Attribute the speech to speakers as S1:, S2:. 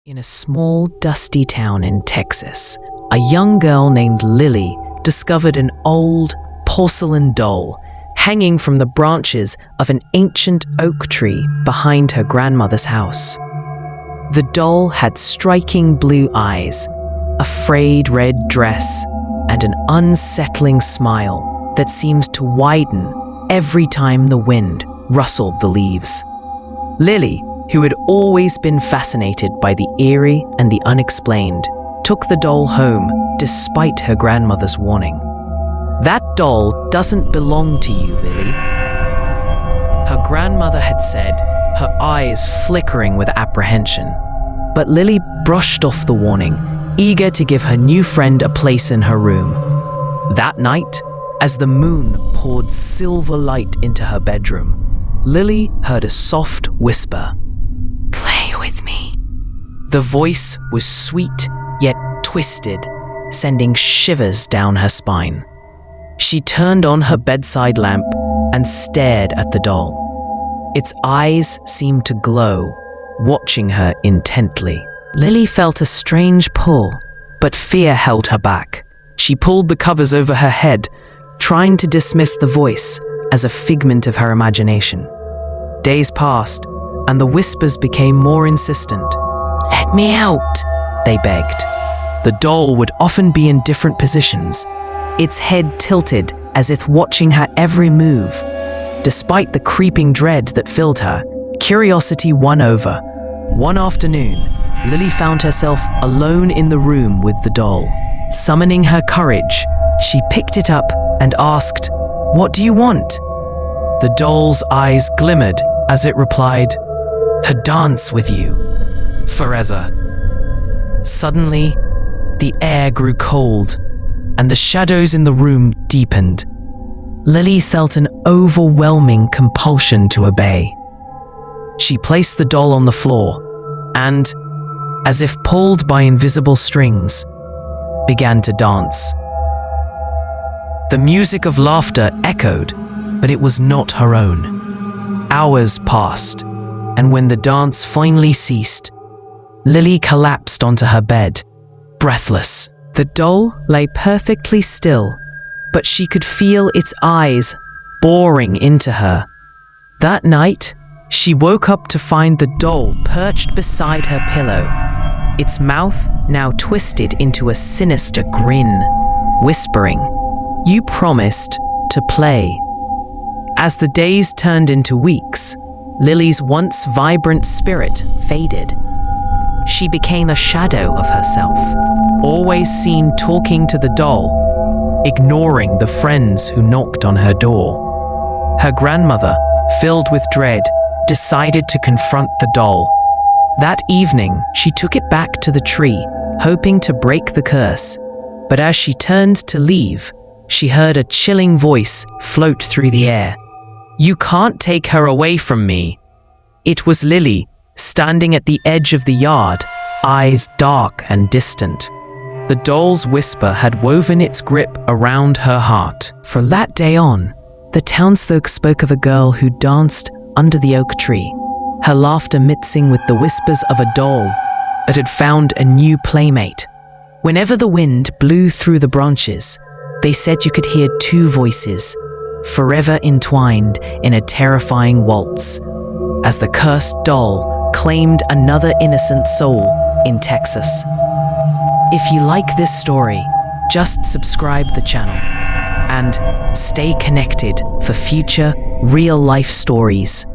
S1: In a small, dusty town in Texas, a young girl named Lily discovered an old porcelain doll hanging from the branches of an ancient oak tree behind her grandmother's house. The doll had striking blue eyes, a frayed red dress, and an unsettling smile that seemed to widen every time the wind rustled the leaves. Lily, who had always been fascinated by the eerie and the unexplained, took the doll home despite her grandmother's warning. "That doll doesn't belong to you, Lily," her grandmother had said, her eyes flickering with apprehension. But Lily brushed off the warning, eager to give her new friend a place in her room. That night, as the moon poured silver light into her bedroom, Lily heard a soft whisper. "Play with me." The voice was sweet yet twisted, sending shivers down her spine. She turned on her bedside lamp and stared at the doll. Its eyes seemed to glow, watching her intently. Lily felt a strange pull, but fear held her back. She pulled the covers over her head, trying to dismiss the voice as a figment of her imagination. Days passed, and the whispers became more insistent. "Let me out," they begged. The doll would often be in different positions, its head tilted as if watching her every move. Despite the creeping dread that filled her, curiosity won over. One afternoon, Lily found herself alone in the room with the doll. Summoning her courage, she picked it up and asked, "What do you want?" The doll's eyes glimmered as it replied, "To dance with you, forever." Suddenly, the air grew cold, and the shadows in the room deepened. Lily felt an overwhelming compulsion to obey. She placed the doll on the floor and, as if pulled by invisible strings, began to dance. The music of laughter echoed, but it was not her own. Hours passed, and when the dance finally ceased, Lily collapsed onto her bed, breathless. The doll lay perfectly still, but she could feel its eyes boring into her. That night, she woke up to find the doll perched beside her pillow, its mouth now twisted into a sinister grin, whispering, "You promised to play." As the days turned into weeks, Lily's once vibrant spirit faded. She became a shadow of herself, always seen talking to the doll, ignoring the friends who knocked on her door. Her grandmother, filled with dread, decided to confront the doll. That evening, she took it back to the tree, hoping to break the curse. But as she turned to leave, she heard a chilling voice float through the air. "You can't take her away from me." It was Lily, standing at the edge of the yard, eyes dark and distant. The doll's whisper had woven its grip around her heart. From that day on, the townsfolk spoke of a girl who danced under the oak tree, her laughter mixing with the whispers of a doll that had found a new playmate. Whenever the wind blew through the branches, they said you could hear two voices, forever entwined in a terrifying waltz, as the cursed doll claimed another innocent soul in Texas. If you like this story, just subscribe the channel and stay connected for future real-life stories.